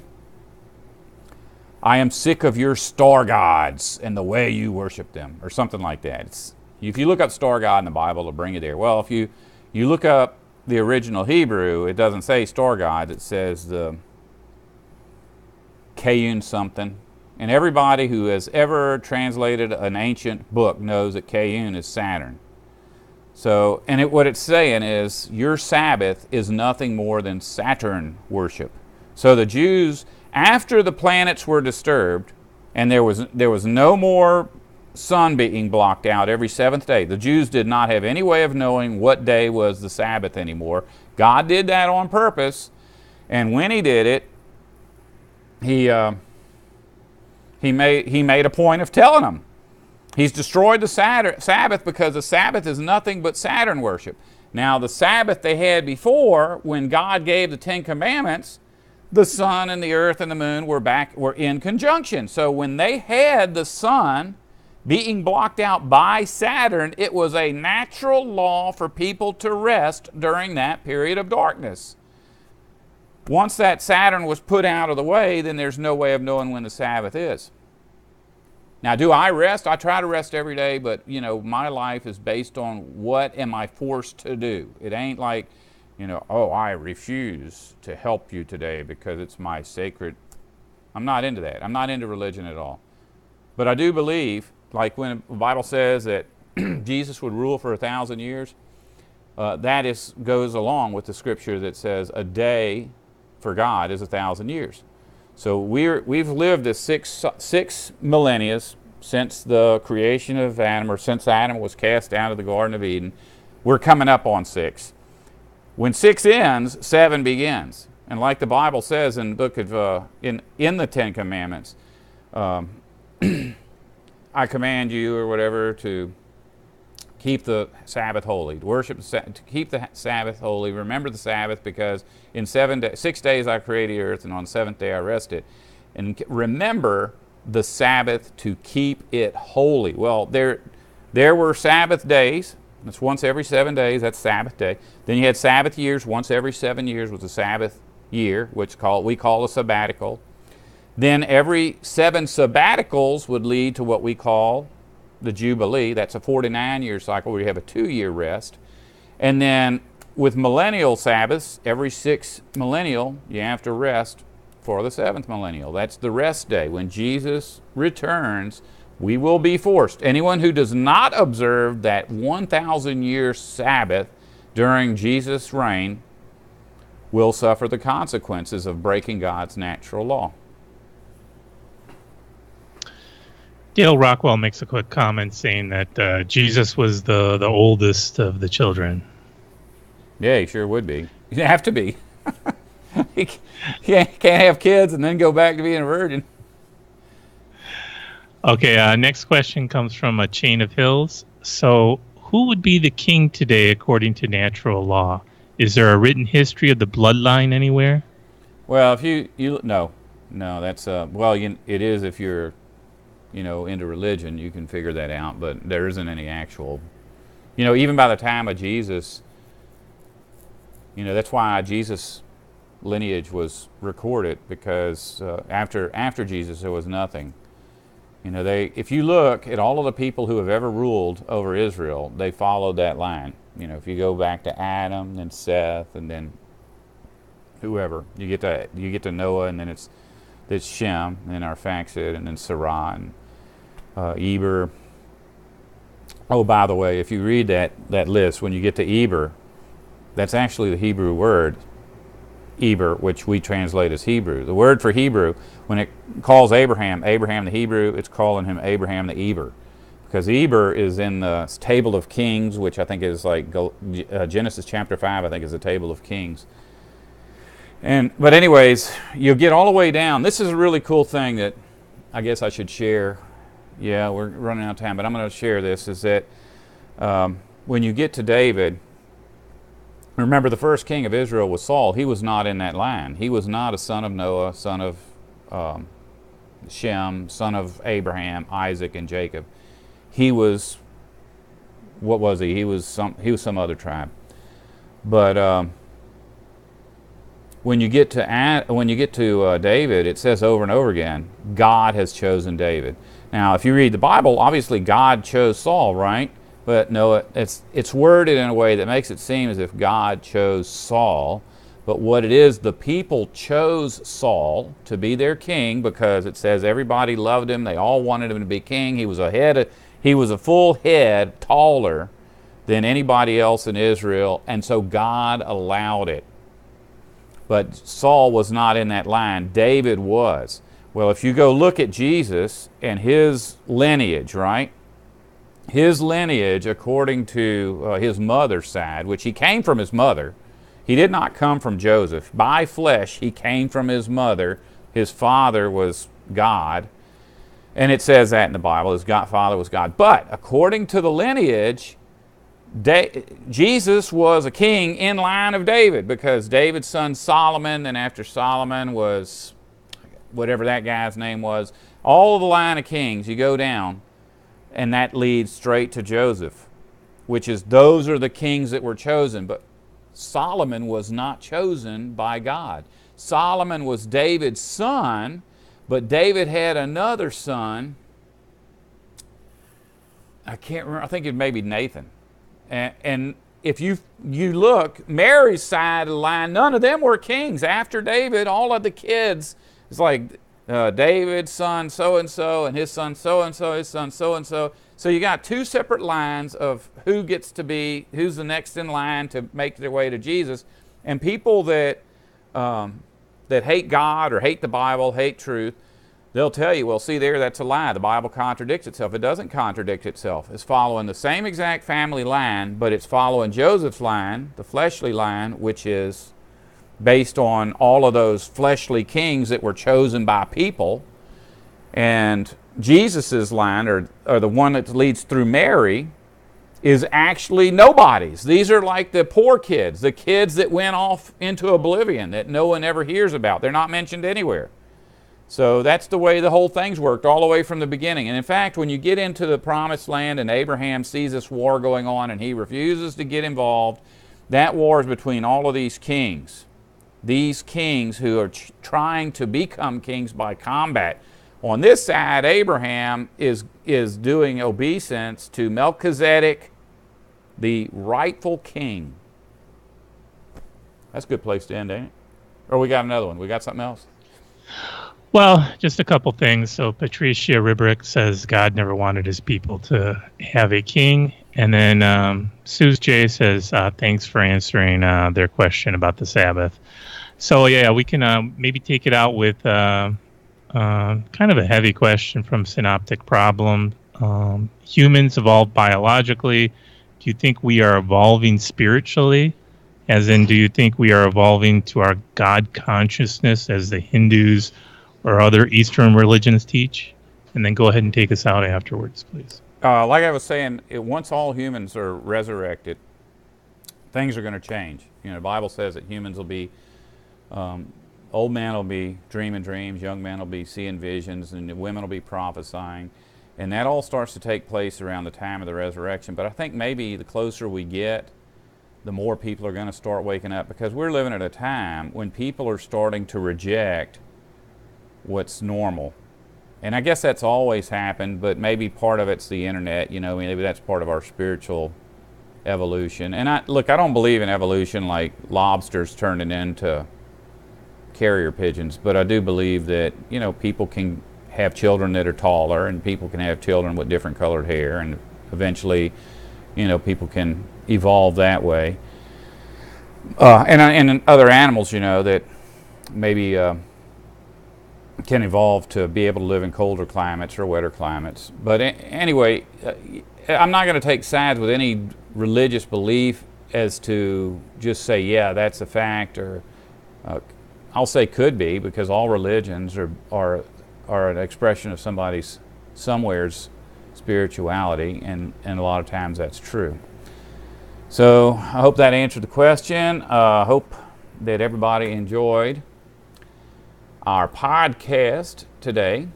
I am sick of your star gods and the way you worship them, or something like that. If you look up star god in the Bible, it'll bring you there. Well, if you look up the original Hebrew, it doesn't say star god, it says the Kayun something. And everybody who has ever translated an ancient book knows that Kayun is Saturn. So, and what it's saying is your Sabbath is nothing more than Saturn worship. So the Jews, after the planets were disturbed, and there was no more sun being blocked out every seventh day. The Jews did not have any way of knowing what day was the Sabbath anymore. God did that on purpose, and when he did it, he He made a point of telling them. He's destroyed the Sabbath because the Sabbath is nothing but Saturn worship. Now, the Sabbath they had before, when God gave the Ten Commandments, the sun and the earth and the moon were in conjunction. So when they had the sun being blocked out by Saturn, it was a natural law for people to rest during that period of darkness. Once that Saturn was put out of the way, then there's no way of knowing when the Sabbath is. Now, do I rest? I try to rest every day, but, my life is based on what am I forced to do. It ain't like, oh, I refuse to help you today because it's my sacred. I'm not into that. I'm not into religion at all. But I do believe, like when the Bible says that Jesus would rule for 1,000 years, that goes along with the scripture that says a day for God is 1,000 years. So we've lived this six millennia since the creation of Adam, or since Adam was cast out of the Garden of Eden. We're coming up on 6. When 6 ends, 7 begins. And like the Bible says in the book of in the Ten Commandments, I command you, or whatever, to keep the Sabbath holy, to keep the Sabbath holy. Remember the Sabbath, because in 6 days I created the earth, and on the 7th day I rested. And remember the Sabbath to keep it holy. Well, there were Sabbath days. That's once every 7 days. That's Sabbath day. Then you had Sabbath years. Once every 7 years was a Sabbath year, which we call a sabbatical. Then every 7 sabbaticals would lead to what we call the Jubilee. That's a 49-year cycle where you have a 2-year rest. And then with millennial Sabbaths, every 6 millennial, you have to rest for the 7th millennial. That's the rest day. When Jesus returns, we will be forced. Anyone who does not observe that 1,000-year Sabbath during Jesus' reign will suffer the consequences of breaking God's natural law. Dale Rockwell makes a quick comment saying that Jesus was the oldest of the children. Yeah, he sure would be. He'd have to be. He can't have kids and then go back to being a virgin. Okay, next question comes from a chain of hills. So, who would be the king today according to natural law? Is there a written history of the bloodline anywhere? Well, if you no, that's it is if you're into religion, you can figure that out, but there isn't any actual, even by the time of Jesus, that's why Jesus' lineage was recorded, because after Jesus there was nothing. If you look at all of the people who have ever ruled over Israel, they followed that line. If you go back to Adam, then Seth, and then whoever, you get to Noah, and then it's Shem, and then Arphaxad, and then Sarah, and Eber. Oh, by the way, if you read that list, when you get to Eber, that's actually the Hebrew word, Eber, which we translate as Hebrew. The word for Hebrew, when it calls Abraham the Hebrew, it's calling him Abraham the Eber. Because Eber is in the table of Kings, which I think is like Genesis chapter 5, I think is the table of Kings. But anyways, you'll get all the way down. This is a really cool thing that I guess I should share. Yeah, we're running out of time, but I'm going to share this, is that when you get to David, remember the first king of Israel was Saul. He was not in that line. He was not a son of Noah, son of Shem, son of Abraham, Isaac, and Jacob. He was, what was he? He was some other tribe. But when you get to David, it says over and over again, God has chosen David. Now, if you read the Bible, obviously God chose Saul, right? But no, it's worded in a way that makes it seem as if God chose Saul. But what it is, the people chose Saul to be their king, because it says everybody loved him. They all wanted him to be king. He was a full head taller than anybody else in Israel, and so God allowed it. But Saul was not in that line. David was. Well, if you go look at Jesus and his lineage, right? His lineage, according to his mother's side, which he came from his mother. He did not come from Joseph. By flesh, he came from his mother. His father was God. And it says that in the Bible, his father was God. But according to the lineage, Jesus was a king in line of David, because David's son Solomon, and after Solomon was whatever that guy's name was, all of the line of kings, you go down, and that leads straight to Joseph, which is, those are the kings that were chosen. But Solomon was not chosen by God. Solomon was David's son, but David had another son. I can't remember. I think it may be Nathan. And if you look, Mary's side of the line, none of them were kings. After David, all of the kids, it's like David's son so-and-so, and his son so-and-so, his son so-and-so. So you got two separate lines of who gets to be, who's the next in line to make their way to Jesus. And people that hate God or hate the Bible, hate truth, they'll tell you, well, see there, that's a lie. The Bible contradicts itself. It doesn't contradict itself. It's following the same exact family line, but it's following Joseph's line, the fleshly line, which is based on all of those fleshly kings that were chosen by people. And Jesus' line, or the one that leads through Mary, is actually nobody's. These are like the poor kids, the kids that went off into oblivion that no one ever hears about. They're not mentioned anywhere. So that's the way the whole thing's worked all the way from the beginning. And in fact, when you get into the promised land and Abraham sees this war going on and he refuses to get involved, that war is between all of these kings. These kings who are trying to become kings by combat. On this side, Abraham is doing obeisance to Melchizedek, the rightful king. That's a good place to end, ain't it? Or we got another one. We got something else? Well, just a couple things. So Patricia Ribrick says God never wanted his people to have a king. And then Suze J says, thanks for answering their question about the Sabbath. So yeah, we can maybe take it out with kind of a heavy question from Synoptic Problem. Humans evolved biologically. Do you think we are evolving spiritually? As in, do you think we are evolving to our God consciousness as the Hindus or other Eastern religions teach? And then go ahead and take us out afterwards, please. Like I was saying, once all humans are resurrected, things are going to change. The Bible says that humans will be, old man will be dreaming dreams, young men will be seeing visions, and women will be prophesying. And that all starts to take place around the time of the resurrection. But I think maybe the closer we get, the more people are going to start waking up, because we're living at a time when people are starting to reject what's normal. And I guess that's always happened, but maybe part of it's the internet, maybe that's part of our spiritual evolution. And I don't believe in evolution like lobsters turning into carrier pigeons, but I do believe that, people can have children that are taller, and people can have children with different colored hair, and eventually, people can evolve that way. And other animals, that maybe can evolve to be able to live in colder climates or wetter climates. But anyway, I'm not going to take sides with any religious belief as to just say, yeah, that's a fact, or I'll say could be, because all religions are an expression of somewhere's spirituality, and a lot of times that's true. So I hope that answered the question. I hope that everybody enjoyed our podcast today,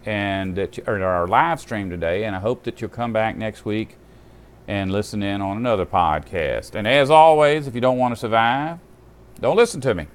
and or our live stream today, and I hope that you'll come back next week and listen in on another podcast. And as always, if you don't want to survive, don't listen to me.